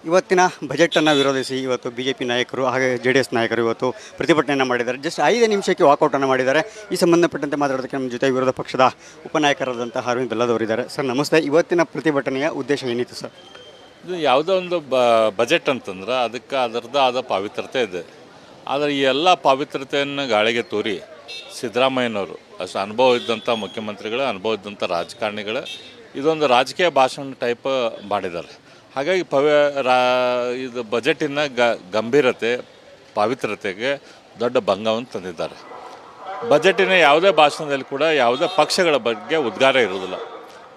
ಇವತ್ತಿನ ಬಜೆಟನ್ನು ವಿರೋಧಿಸಿ ಇವತ್ತು ಬಿಜೆಪಿ ನಾಯಕರು ಹಾಗೆ ಜೆಡಿಎಸ್ ನಾಯಕರು ಇವತ್ತು ಪ್ರತಿಭಟನೆಯನ್ನು ಮಾಡಿದ್ದಾರೆ. ಜಸ್ಟ್ 5 ನಿಮಿಷಕ್ಕೆ ವಾಕೌಟನ್ನು ಮಾಡಿದ್ದಾರೆ. ಈ ಸಂಬಂಧಪಟ್ಟಂತೆ ಮಾತಾಡೋದಕ್ಕೆ ನಮ್ಮ ಜೊತೆ ವಿರೋಧ ಪಕ್ಷದ ಉಪನಾಯಕರಾದಂಥ ಅರವಿಂದ್ ಬೆಲ್ಲದವರಿದ್ದಾರೆ. ಸರ್ ನಮಸ್ತೆ. ಇವತ್ತಿನ ಪ್ರತಿಭಟನೆಯ ಉದ್ದೇಶ ಏನಿತ್ತು ಸರ್? ಇದು ಯಾವುದೋ ಒಂದು ಬಜೆಟ್ ಅಂತಂದ್ರೆ ಅದಕ್ಕೆ ಅದರದ್ದು ಆದ ಪಾವಿತ್ರತೆ ಇದೆ. ಆದರೆ ಈ ಎಲ್ಲ ಪಾವಿತ್ರತೆಯನ್ನು ಗಾಳಿಗೆ ತೋರಿ ಸಿದ್ದರಾಮಯ್ಯನವರು ಅಷ್ಟು ಅನುಭವ ಇದ್ದಂಥ ಮುಖ್ಯಮಂತ್ರಿಗಳು, ಅನುಭವ ಇದ್ದಂಥ ರಾಜಕಾರಣಿಗಳು ಇದೊಂದು ರಾಜಕೀಯ ಭಾಷಣ ಟೈಪ್ ಮಾಡಿದ್ದಾರೆ. ಹಾಗಾಗಿ ಇದು ಬಜೆಟಿನ ಗಂಭೀರತೆ ಪಾವಿತ್ರತೆಗೆ ದೊಡ್ಡ ಭಂಗವನ್ನು ತಂದಿದ್ದಾರೆ. ಬಜೆಟಿನ ಯಾವುದೇ ಭಾಷಣದಲ್ಲಿ ಕೂಡ ಯಾವುದೇ ಪಕ್ಷಗಳ ಬಗ್ಗೆ ಉದ್ಗಾರ ಇರುವುದಿಲ್ಲ.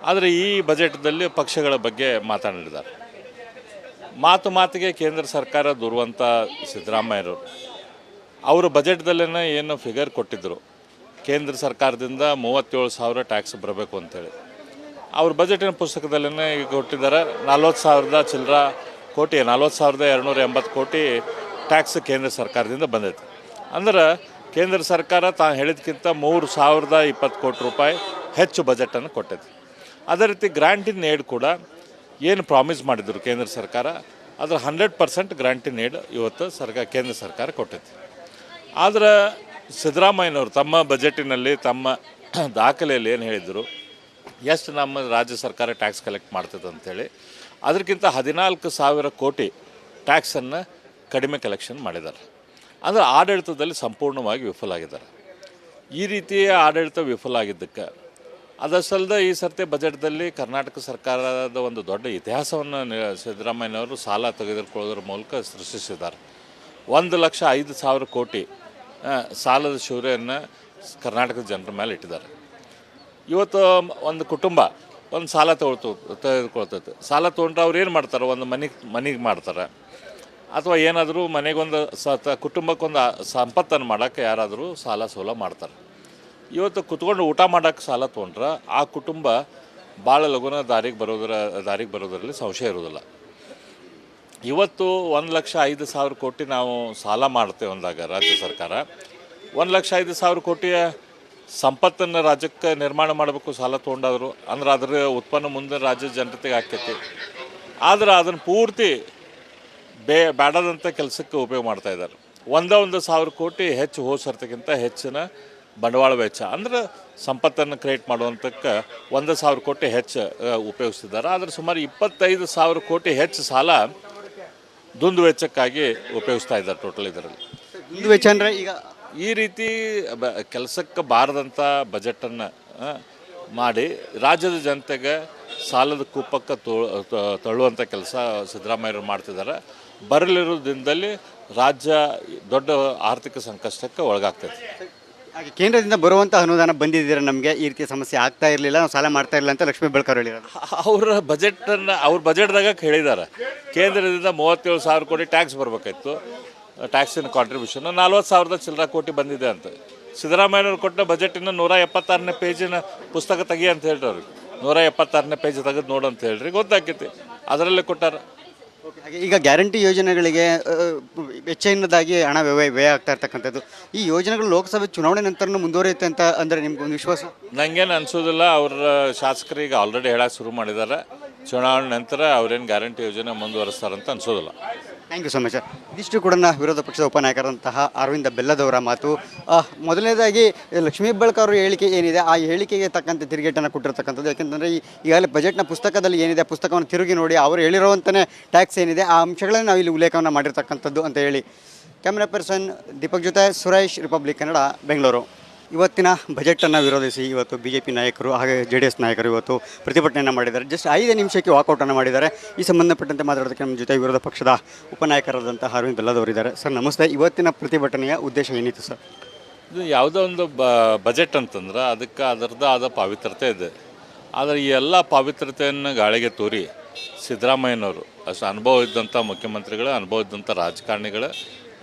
ಆದರೆ ಈ ಬಜೆಟ್ದಲ್ಲಿ ಪಕ್ಷಗಳ ಬಗ್ಗೆ ಮಾತನಾಡಿದ್ದಾರೆ. ಮಾತಿಗೆ ಕೇಂದ್ರ ಸರ್ಕಾರ ದೂರುವಂಥ ಸಿದ್ದರಾಮಯ್ಯರು ಅವರು ಬಜೆಟ್ದಲ್ಲೇ ಏನು ಫಿಗರ್ ಕೊಟ್ಟಿದ್ದರು, ಕೇಂದ್ರ ಸರ್ಕಾರದಿಂದ 37,000 ಟ್ಯಾಕ್ಸ್ ಬರಬೇಕು ಅಂತೇಳಿ ಅವ್ರ ಬಜೆಟಿನ ಪುಸ್ತಕದಲ್ಲೇ ಈಗ ಕೊಟ್ಟಿದ್ದಾರೆ. 40,000 ಚಿಲ್ಲರ ಕೋಟಿ, 40,280 ಕೋಟಿ ಟ್ಯಾಕ್ಸ್ ಕೇಂದ್ರ ಸರ್ಕಾರದಿಂದ ಬಂದೈತೆ. ಅಂದ್ರೆ ಕೇಂದ್ರ ಸರ್ಕಾರ ತಾನು ಹೇಳಿದ್ಕಿಂತ 3,020 ಕೋಟಿ ರೂಪಾಯಿ ಹೆಚ್ಚು ಬಜೆಟನ್ನು ಕೊಟ್ಟೈತಿ. ಅದೇ ರೀತಿ ಗ್ರಾಂಟ್ ಇನ್ ಏಡ್ ಕೂಡ ಏನು ಪ್ರಾಮಿಸ್ ಮಾಡಿದರು ಕೇಂದ್ರ ಸರ್ಕಾರ, ಅದರ 100% ಗ್ರಾಂಟ್ ಇನ್ ಏಡ್ ಇವತ್ತು ಕೇಂದ್ರ ಸರ್ಕಾರ ಕೊಟ್ಟೈತಿ. ಆದರೆ ಸಿದ್ದರಾಮಯ್ಯನವರು ತಮ್ಮ ಬಜೆಟಿನಲ್ಲಿ ತಮ್ಮ ದಾಖಲೆಯಲ್ಲಿ ಏನು ಹೇಳಿದರು, ಎಷ್ಟು ನಮ್ಮ ರಾಜ್ಯ ಸರ್ಕಾರ ಟ್ಯಾಕ್ಸ್ ಕಲೆಕ್ಟ್ ಮಾಡ್ತದೆ ಅಂಥೇಳಿ, ಅದಕ್ಕಿಂತ 14,000 ಕೋಟಿ ಟ್ಯಾಕ್ಸನ್ನು ಕಡಿಮೆ ಕಲೆಕ್ಷನ್ ಮಾಡಿದ್ದಾರೆ. ಅಂದರೆ ಆಡಳಿತದಲ್ಲಿ ಸಂಪೂರ್ಣವಾಗಿ ವಿಫಲ ಆಗಿದ್ದಾರೆ. ಈ ರೀತಿಯ ಆಡಳಿತ ವಿಫಲ ಆಗಿದ್ದಕ್ಕೆ ಅದಷ್ಟಲ್ಲದೆ ಈ ಸರ್ತಿ ಬಜೆಟ್ದಲ್ಲಿ ಕರ್ನಾಟಕ ಸರ್ಕಾರದ ಒಂದು ದೊಡ್ಡ ಇತಿಹಾಸವನ್ನು ಸಿದ್ದರಾಮಯ್ಯನವರು ಸಾಲ ತೆಗೆದುಕೊಳ್ಳೋದ್ರ ಮೂಲಕ ಸೃಷ್ಟಿಸಿದ್ದಾರೆ. 1,05,000 ಕೋಟಿ ಸಾಲದ ಶೂರೆಯನ್ನು ಕರ್ನಾಟಕದ ಜನರ ಮೇಲೆ ಇಟ್ಟಿದ್ದಾರೆ. ಇವತ್ತು ಒಂದು ಕುಟುಂಬ ಒಂದು ಸಾಲ ತೆಗೆದುಕೊಳ್ತೈತೆ. ಸಾಲ ತೊಗೊಂಡ್ರೆ ಅವ್ರು ಏನು ಮಾಡ್ತಾರೆ, ಒಂದು ಮನೆಗೆ ಮಾಡ್ತಾರೆ, ಅಥವಾ ಏನಾದರೂ ಮನೆಗೊಂದು ಕುಟುಂಬಕ್ಕೊಂದು ಸಂಪತ್ತನ್ನು ಮಾಡೋಕ್ಕೆ ಯಾರಾದರೂ ಸಾಲ ಸೋಲ ಮಾಡ್ತಾರೆ. ಇವತ್ತು ಕುತ್ಕೊಂಡು ಊಟ ಮಾಡೋಕ್ಕೆ ಸಾಲ ತೊಗೊಂಡ್ರೆ ಆ ಕುಟುಂಬ ಭಾಳ ಲಘುನ ದಾರಿಗೆ ಬರೋದರಲ್ಲಿ ಸಂಶಯ ಇರೋದಿಲ್ಲ. ಇವತ್ತು 1,05,000 ಕೋಟಿ ನಾವು ಸಾಲ ಮಾಡ್ತೇವೆ ಅಂದಾಗ ರಾಜ್ಯ ಸರ್ಕಾರ 1,05,000 ಕೋಟಿಯ ಸಂಪತ್ತನ್ನು ರಾಜ್ಯಕ್ಕೆ ನಿರ್ಮಾಣ ಮಾಡಬೇಕು ಸಾಲ ತೊಗೊಂಡಾದ್ರು ಅಂದ್ರೆ ಅದರ ಉತ್ಪನ್ನ ಮುಂದೆ ರಾಜ್ಯದ ಜನತೆಗೆ ಆಗ್ತೈತಿ. ಆದರೆ ಅದನ್ನು ಪೂರ್ತಿ ಬೇಡದಂಥ ಕೆಲಸಕ್ಕೆ ಉಪಯೋಗ ಮಾಡ್ತಾಯಿದ್ದಾರೆ. 1,000 ಕೋಟಿ ಹೆಚ್ಚು ಹೋದ ಸರ್ತಿಗಿಂತ ಹೆಚ್ಚಿನ ಬಂಡವಾಳ ವೆಚ್ಚ ಅಂದ್ರೆ ಸಂಪತ್ತನ್ನು ಕ್ರಿಯೇಟ್ ಮಾಡುವಂಥಕ್ಕೆ 1,000 ಕೋಟಿ ಹೆಚ್ಚು ಉಪಯೋಗಿಸ್ತಿದ್ದಾರೆ. ಆದರೆ ಸುಮಾರು 25,000 ಕೋಟಿ ಹೆಚ್ಚು ಸಾಲ ದುಂದು ವೆಚ್ಚಕ್ಕಾಗಿ ಉಪಯೋಗಿಸ್ತಾ ಇದ್ದಾರೆ ಟೋಟಲ್ ಇದರಲ್ಲಿ. ದುಂದು ವೆಚ್ಚ ಅಂದರೆ ಈಗ ಈ ರೀತಿ ಕೆಲಸಕ್ಕೆ ಬಾರದಂಥ ಬಜೆಟನ್ನು ಮಾಡಿ ರಾಜ್ಯದ ಜನತೆಗೆ ಸಾಲದ ಕೂಪಕ್ಕೆ ತಳ್ಳುವಂಥ ಕೆಲಸ ಸಿದ್ದರಾಮಯ್ಯರು ಮಾಡ್ತಿದ್ದಾರೆ. ಬರಲಿರೋ ದಿನದಲ್ಲಿ ರಾಜ್ಯ ದೊಡ್ಡ ಆರ್ಥಿಕ ಸಂಕಷ್ಟಕ್ಕೆ ಒಳಗಾಗ್ತೈತೆ. ಹಾಗೆ ಕೇಂದ್ರದಿಂದ ಬರುವಂಥ ಅನುದಾನ ಬಂದಿದ್ದೀರಾ, ನಮಗೆ ಈ ರೀತಿಯ ಸಮಸ್ಯೆ ಆಗ್ತಾ ಇರಲಿಲ್ಲ, ನಾವು ಸಾಲ ಮಾಡ್ತಾ ಇರಲಿಲ್ಲ ಅಂತ ಲಕ್ಷ್ಮೀ ಬೆಳಕರ್ ಹೇಳಿದ್ದಾರೆ. ಅವ್ರ ಬಜೆಟ್ದಾಗ ಹೇಳಿದ್ದಾರೆ, ಕೇಂದ್ರದಿಂದ 37,000 ಕೋಟಿ ಟ್ಯಾಕ್ಸ್ ಬರಬೇಕಾಯ್ತು, ಟ್ಯಾಕ್ಸಿನ ಕಾಂಟ್ರಿಬ್ಯೂಷನ್ 40,000 ಚಿಲ್ಲರ ಕೋಟಿ ಬಂದಿದೆ ಅಂತ. ಸಿದ್ದರಾಮಯ್ಯನವ್ರು ಕೊಟ್ಟ ಬಜೆಟಿನ 176ನೇ ಪೇಜಿನ ಪುಸ್ತಕ ತೆಗಿ ಅಂತ ಹೇಳ್ರಿ ಅವ್ರಿಗೆ. 176ನೇ ಪೇಜ್ ತೆಗೆದು ನೋಡು ಅಂತ ಹೇಳ್ರಿ, ಗೊತ್ತಾಕೈತಿ, ಅದರಲ್ಲೇ ಕೊಟ್ಟಾರ. ಹಾಗೆ ಈಗ ಗ್ಯಾರಂಟಿ ಯೋಜನೆಗಳಿಗೆ ಹೆಚ್ಚಿನದಾಗಿ ಹಣ ವ್ಯಯ ಆಗ್ತಾ ಇರ್ತಕ್ಕಂಥದ್ದು, ಈ ಯೋಜನೆಗಳು ಲೋಕಸಭೆ ಚುನಾವಣೆ ನಂತರ ಮುಂದುವರಿಯುತ್ತೆ ಅಂತ ಅಂದರೆ ನಿಮ್ಗೊಂದು ವಿಶ್ವಾಸ? ನನಗೇನು ಅನಿಸೋದಿಲ್ಲ. ಅವ್ರ ಶಾಸಕರಿಗೆ ಆಲ್ರೆಡಿ ಹೇಳಕ್ಕೆ ಶುರು ಮಾಡಿದ್ದಾರೆ, ಚುನಾವಣೆ ನಂತರ ಅವ್ರೇನು ಗ್ಯಾರಂಟಿ ಯೋಜನೆ ಮುಂದುವರಿಸ್ತಾರಂತ ಅನಿಸೋದಿಲ್ಲ. Thank you so much sir. ಇದಿಷ್ಟು ಕೂಡ ವಿರೋಧ ಪಕ್ಷದ ಉಪನಾಯಕರಂತಹ ಅರವಿಂದ ಬೆಲ್ಲದವರ ಮಾತು. ಮೊದಲನೇದಾಗಿ ಲಕ್ಷ್ಮೀ ಬೆಳಕರ್ ಹೇಳಿಕೆ ಏನಿದೆ, ಆ ಹೇಳಿಕೆಗೆ ತಕ್ಕಂತೆ ತಿರುಗೇಟನ್ನು ಕೊಟ್ಟಿರ್ತಕ್ಕಂಥದ್ದು. ಯಾಕೆಂತಂದರೆ ಈಗಾಗಲೇ ಬಜೆಟ್ನ ಪುಸ್ತಕದಲ್ಲಿ ಏನಿದೆ, ಪುಸ್ತಕವನ್ನು ತಿರುಗಿ ನೋಡಿ ಅವರು ಹೇಳಿರುವಂತಲೇ ಟ್ಯಾಕ್ಸ್ ಏನಿದೆ ಆ ಅಂಶಗಳನ್ನು ನಾವು ಇಲ್ಲಿ ಉಲ್ಲೇಖವನ್ನು ಮಾಡಿರ್ತಕ್ಕಂಥದ್ದು ಅಂತ ಹೇಳಿ. ಕ್ಯಾಮ್ರಾ ಪರ್ಸನ್ ದೀಪಕ್ ಜೊತೆ ಸುರೇಶ್, ರಿಪಬ್ಲಿಕ್ ಕನ್ನಡ, ಬೆಂಗಳೂರು. ಇವತ್ತಿನ ಬಜೆಟನ್ನು ವಿರೋಧಿಸಿ ಇವತ್ತು ಬಿಜೆಪಿ ನಾಯಕರು ಹಾಗೆ ಜೆಡಿಎಸ್ ನಾಯಕರು ಇವತ್ತು ಪ್ರತಿಭಟನೆಯನ್ನು ಮಾಡಿದ್ದಾರೆ. ಜಸ್ಟ್ 5 ನಿಮಿಷಕ್ಕೆ ವಾಕೌಟನ್ನು ಮಾಡಿದ್ದಾರೆ. ಈ ಸಂಬಂಧಪಟ್ಟಂತೆ ಮಾತಾಡೋದಕ್ಕೆ ನಮ್ಮ ಜೊತೆ ವಿರೋಧ ಪಕ್ಷದ ಉಪನಾಯಕರಾದಂಥ ಅರವಿಂದ್ ಬೆಲ್ಲದವರಿದ್ದಾರೆ. ಸರ್ ನಮಸ್ತೆ. ಇವತ್ತಿನ ಪ್ರತಿಭಟನೆಯ ಉದ್ದೇಶ ಏನಿತ್ತು ಸರ್? ಇದು ಯಾವುದೋ ಒಂದು ಬಜೆಟ್ ಅಂತಂದ್ರೆ ಅದಕ್ಕೆ ಅದರದ್ದು ಆದ ಪಾವಿತ್ರತೆ ಇದೆ. ಆದರೆ ಈ ಎಲ್ಲ ಪಾವಿತ್ರತೆಯನ್ನು ಗಾಳಿಗೆ ತೋರಿ ಸಿದ್ದರಾಮಯ್ಯನವರು ಅಷ್ಟು ಅನುಭವ ಇದ್ದಂಥ ಮುಖ್ಯಮಂತ್ರಿಗಳು, ಅನುಭವ ಇದ್ದಂಥ ರಾಜಕಾರಣಿಗಳು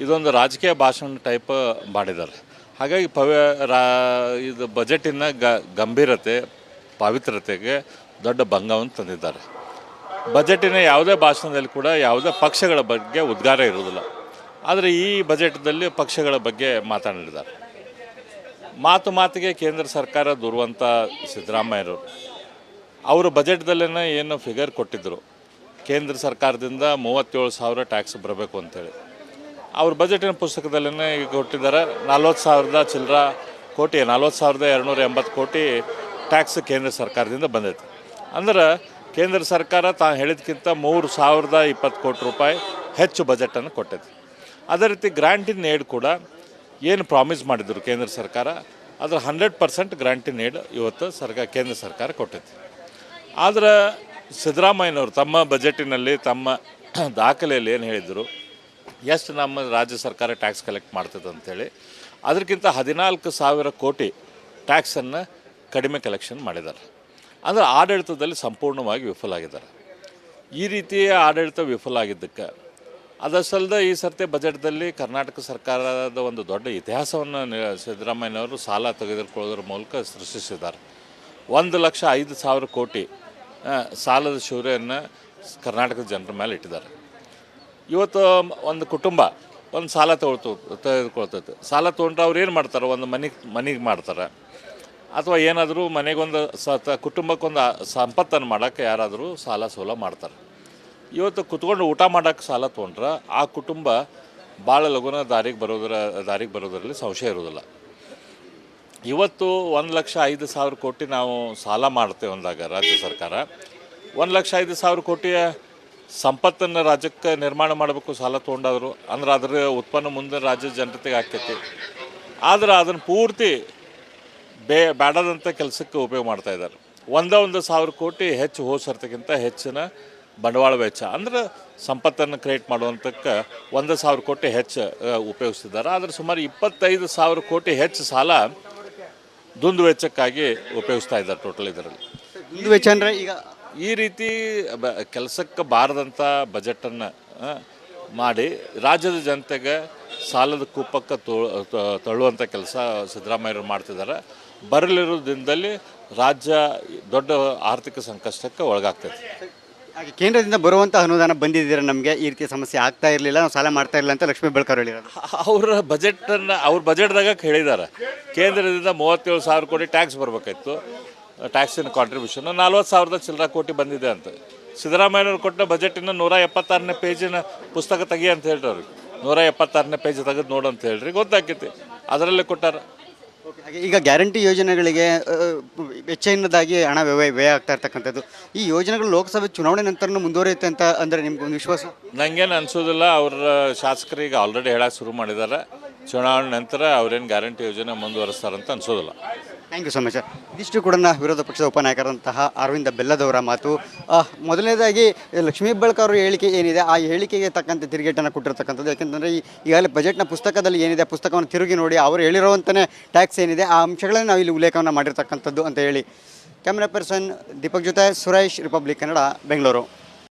ಇದೊಂದು ರಾಜಕೀಯ ಭಾಷಣ ಟೈಪ್ ಮಾಡಿದ್ದಾರೆ. ಹಾಗಾಗಿ ಇದು ಬಜೆಟಿನ ಗಂಭೀರತೆ ಪಾವಿತ್ರತೆಗೆ ದೊಡ್ಡ ಭಂಗವನ್ನು ತಂದಿದ್ದಾರೆ. ಬಜೆಟಿನ ಯಾವುದೇ ಭಾಷಣದಲ್ಲಿ ಕೂಡ ಯಾವುದೇ ಪಕ್ಷಗಳ ಬಗ್ಗೆ ಉದ್ಗಾರ ಇರುವುದಿಲ್ಲ. ಆದರೆ ಈ ಬಜೆಟ್ದಲ್ಲಿ ಪಕ್ಷಗಳ ಬಗ್ಗೆ ಮಾತನಾಡಿದ್ದಾರೆ. ಮಾತಿಗೆ ಕೇಂದ್ರ ಸರ್ಕಾರ ದೂರುವಂಥ ಸಿದ್ದರಾಮಯ್ಯರು ಅವರು ಬಜೆಟ್ದಲ್ಲೇ ಏನು ಫಿಗರ್ ಕೊಟ್ಟಿದ್ದರು, ಕೇಂದ್ರ ಸರ್ಕಾರದಿಂದ 37,000 ಟ್ಯಾಕ್ಸ್ ಬರಬೇಕು ಅಂತೇಳಿ ಅವ್ರ ಬಜೆಟಿನ ಪುಸ್ತಕದಲ್ಲೇ ಈಗ ಕೊಟ್ಟಿದ್ದಾರೆ. 40,000 ಚಿಲ್ಲರ ಕೋಟಿ, 40,280 ಕೋಟಿ ಟ್ಯಾಕ್ಸ್ ಕೇಂದ್ರ ಸರ್ಕಾರದಿಂದ ಬಂದೈತೆ. ಅಂದ್ರೆ ಕೇಂದ್ರ ಸರ್ಕಾರ ತಾನು ಹೇಳಿದ್ಕಿಂತ 3,020 ಕೋಟಿ ರೂಪಾಯಿ ಹೆಚ್ಚು ಬಜೆಟನ್ನು ಕೊಟ್ಟೈತೆ. ಅದೇ ರೀತಿ ಗ್ರ್ಯಾಂಟ್ ಇನ್ ಏಡ್ ಕೂಡ ಏನು ಪ್ರಾಮಿಸ್ ಮಾಡಿದ್ರು ಕೇಂದ್ರ ಸರ್ಕಾರ, ಅದರ 100% ಗ್ರ್ಯಾಂಟ್ ಇನ್ ಏಡ್ ಇವತ್ತು ಕೇಂದ್ರ ಸರ್ಕಾರ ಕೊಟ್ಟೈತಿ. ಆದರೆ ಸಿದ್ದರಾಮಯ್ಯನವರು ತಮ್ಮ ಬಜೆಟಿನಲ್ಲಿ ತಮ್ಮ ದಾಖಲೆಯಲ್ಲಿ ಏನು ಹೇಳಿದರು, ಎಷ್ಟು ನಮ್ಮ ರಾಜ್ಯ ಸರ್ಕಾರ ಟ್ಯಾಕ್ಸ್ ಕಲೆಕ್ಟ್ ಮಾಡ್ತದೆ ಅಂಥೇಳಿ, ಅದಕ್ಕಿಂತ 14,000 ಕೋಟಿ ಟ್ಯಾಕ್ಸನ್ನು ಕಡಿಮೆ ಕಲೆಕ್ಷನ್ ಮಾಡಿದ್ದಾರೆ. ಅಂದರೆ ಆಡಳಿತದಲ್ಲಿ ಸಂಪೂರ್ಣವಾಗಿ ವಿಫಲಾಗಿದ್ದಾರೆ. ಈ ರೀತಿಯ ಆಡಳಿತ ವಿಫಲ ಆಗಿದ್ದಕ್ಕೆ ಅದಷ್ಟಲ್ಲದೆ ಈ ಸರ್ತಿ ಬಜೆಟ್ದಲ್ಲಿ ಕರ್ನಾಟಕ ಸರ್ಕಾರದ ಒಂದು ದೊಡ್ಡ ಇತಿಹಾಸವನ್ನು ಸಿದ್ದರಾಮಯ್ಯನವರು ಸಾಲ ತೆಗೆದುಕೊಳ್ಳೋದ್ರ ಮೂಲಕ ಸೃಷ್ಟಿಸಿದ್ದಾರೆ. 1,05,000 ಕೋಟಿ ಸಾಲದ ಶೂರೆಯನ್ನು ಕರ್ನಾಟಕದ ಜನರ ಮೇಲೆ ಇಟ್ಟಿದ್ದಾರೆ. ಇವತ್ತು ಒಂದು ಕುಟುಂಬ ಒಂದು ಸಾಲ ತೆಗೆದುಕೊಳ್ತೈತೆ. ಸಾಲ ತೊಗೊಂಡ್ರೆ ಅವ್ರು ಏನು ಮಾಡ್ತಾರೆ, ಒಂದು ಮನೆಗೆ ಮಾಡ್ತಾರೆ, ಅಥವಾ ಏನಾದರೂ ಮನೆಗೊಂದು ಕುಟುಂಬಕ್ಕೊಂದು ಸಂಪತ್ತನ್ನು ಮಾಡೋಕ್ಕೆ ಯಾರಾದರೂ ಸಾಲ ಸೋಲ ಮಾಡ್ತಾರೆ. ಇವತ್ತು ಕುತ್ಕೊಂಡು ಊಟ ಮಾಡೋಕ್ಕೆ ಸಾಲ ತೊಗೊಂಡ್ರೆ ಆ ಕುಟುಂಬ ಭಾಳ ಲಘುನ ದಾರಿಗೆ ಬರೋದರಲ್ಲಿ ಸಂಶಯ ಇರೋದಿಲ್ಲ. ಇವತ್ತು 1,05,000 ಕೋಟಿ ನಾವು ಸಾಲ ಮಾಡ್ತೇವೆ ಅಂದಾಗ ರಾಜ್ಯ ಸರ್ಕಾರ 1,05,000 ಕೋಟಿಯ ಸಂಪತ್ತನ್ನು ರಾಜ್ಯಕ್ಕೆ ನಿರ್ಮಾಣ ಮಾಡಬೇಕು ಸಾಲ ತೊಗೊಂಡಾದ್ರು ಅಂದ್ರೆ ಅದರ ಉತ್ಪನ್ನ ಮುಂದೆ ರಾಜ್ಯದ ಜನತೆಗೆ ಆಕೈತಿ. ಆದರೆ ಅದನ್ನು ಪೂರ್ತಿ ಬೇಡದಂಥ ಕೆಲಸಕ್ಕೆ ಉಪಯೋಗ ಮಾಡ್ತಾಯಿದ್ದಾರೆ. 1,000 ಕೋಟಿ ಹೆಚ್ಚು ಹೋಸರ್ತಿಗಿಂತ ಹೆಚ್ಚಿನ ಬಂಡವಾಳ ವೆಚ್ಚ ಅಂದ್ರೆ ಸಂಪತ್ತನ್ನು ಕ್ರಿಯೇಟ್ ಮಾಡುವಂಥಕ್ಕೆ 1,000 ಕೋಟಿ ಹೆಚ್ಚು ಉಪಯೋಗಿಸ್ತಿದ್ದಾರೆ. ಆದರೆ ಸುಮಾರು 25,000 ಕೋಟಿ ಹೆಚ್ಚು ಸಾಲ ದುಂದು ವೆಚ್ಚಕ್ಕಾಗಿ ಉಪಯೋಗಿಸ್ತಾ ಇದ್ದಾರೆ ಟೋಟಲ್. ಇದರಲ್ಲಿ ದುಂದು ವೆಚ್ಚ ಅಂದರೆ ಈಗ ಈ ರೀತಿ ಕೆಲಸಕ್ಕೆ ಬಾರದಂಥ ಬಜೆಟನ್ನು ಮಾಡಿ ರಾಜ್ಯದ ಜನತೆಗೆ ಸಾಲದ ಕೂಪಕ್ಕೆ ತಳ್ಳುವಂಥ ಕೆಲಸ ಸಿದ್ದರಾಮಯ್ಯರು ಮಾಡ್ತಿದ್ದಾರೆ. ಬರಲಿರೋ ದಿನದಲ್ಲಿ ರಾಜ್ಯ ದೊಡ್ಡ ಆರ್ಥಿಕ ಸಂಕಷ್ಟಕ್ಕೆ ಒಳಗಾಗ್ತದೆ. ಹಾಗೆ ಕೇಂದ್ರದಿಂದ ಬರುವಂಥ ಅನುದಾನ ಬಂದಿದ್ದೀರಾ, ನಮಗೆ ಈ ರೀತಿಯ ಸಮಸ್ಯೆ ಆಗ್ತಾ ಇರಲಿಲ್ಲ, ನಾವು ಸಾಲ ಮಾಡ್ತಾ ಇರಲಿಲ್ಲ ಅಂತ ಲಕ್ಷ್ಮೀ ಹೆಬ್ಬಾಳ್ಕರ್ ಹೇಳಿರೋದು. ಅವ್ರ ಬಜೆಟ್ದಾಗ ಹೇಳಿದ್ದಾರೆ ಕೇಂದ್ರದಿಂದ 37,000 ಕೋಟಿ ಟ್ಯಾಕ್ಸ್ ಬರಬೇಕಾಯ್ತು, ಟ್ಯಾಕ್ಸಿನ ಕಾಂಟ್ರಿಬ್ಯೂಷನ್ 40,000 ಚಿಲ್ಲರ ಕೋಟಿ ಬಂದಿದೆ ಅಂತ. ಸಿದ್ದರಾಮಯ್ಯನವ್ರು ಕೊಟ್ಟ ಬಜೆಟಿನ 176ನೇ ಪೇಜಿನ ಪುಸ್ತಕ ತೆಗಿ ಅಂತ ಹೇಳ್ರಿ ಅವ್ರಿಗೆ. 176ನೇ ಪೇಜ್ ತೆಗೆದು ನೋಡು ಅಂತ ಹೇಳ್ರಿ, ಗೊತ್ತಾಕೈತಿ, ಅದರಲ್ಲೇ ಕೊಟ್ಟಾರ. ಈಗ ಗ್ಯಾರಂಟಿ ಯೋಜನೆಗಳಿಗೆ ಹೆಚ್ಚಿನದಾಗಿ ಹಣ ವ್ಯಯ ಆಗ್ತಾ ಇರ್ತಕ್ಕಂಥದ್ದು, ಈ ಯೋಜನೆಗಳು ಲೋಕಸಭೆ ಚುನಾವಣೆ ನಂತರ ಮುಂದುವರಿಯುತ್ತೆ ಅಂತ ಅಂದರೆ ನಿಮ್ಗೊಂದು ವಿಶ್ವಾಸ? ನನಗೇನು ಅನಿಸೋದಿಲ್ಲ. ಅವ್ರ ಶಾಸಕರಿಗೆ ಆಲ್ರೆಡಿ ಹೇಳಕ್ಕೆ ಶುರು ಮಾಡಿದ್ದಾರೆ, ಚುನಾವಣೆ ನಂತರ ಅವ್ರೇನು ಗ್ಯಾರಂಟಿ ಯೋಜನೆ ಮುಂದುವರಿಸ್ತಾರಂತ ಅನಿಸೋದಿಲ್ಲ. Thank you so much sir. ಇದಿಷ್ಟು ಕೂಡ ವಿರೋಧ ಪಕ್ಷದ ಉಪನಾಯಕರಂತಹ ಅರವಿಂದ ಬೆಲ್ಲದವರ ಮಾತು. ಮೊದಲನೇದಾಗಿ ಲಕ್ಷ್ಮೀ ಹೆಬ್ಬಾಳ್ಕರ್ ಅವರ ಹೇಳಿಕೆ ಏನಿದೆ, ಆ ಹೇಳಿಕೆಗೆ ತಕ್ಕಂತೆ ತಿರುಗೇಟನ್ನು ಕೊಟ್ಟಿರ್ತಕ್ಕಂಥದ್ದು. ಯಾಕೆಂತಂದರೆ ಈಗಾಗಲೇ ಬಜೆಟ್ನ ಪುಸ್ತಕದಲ್ಲಿ ಏನಿದೆ, ಪುಸ್ತಕವನ್ನು ತಿರುಗಿ ನೋಡಿ ಅವರು ಹೇಳಿರುವಂತಲೇ ಟ್ಯಾಕ್ಸ್ ಏನಿದೆ ಆ ಅಂಶಗಳನ್ನು ನಾವು ಇಲ್ಲಿ ಉಲ್ಲೇಖವನ್ನು ಮಾಡಿರ್ತಕ್ಕಂಥದ್ದು ಅಂತ ಹೇಳಿ. ಕ್ಯಾಮ್ರಾ ಪರ್ಸನ್ ದೀಪಕ್ ಜೊತೆ ಸುರೇಶ್, ರಿಪಬ್ಲಿಕ್ ಕನ್ನಡ, ಬೆಂಗಳೂರು.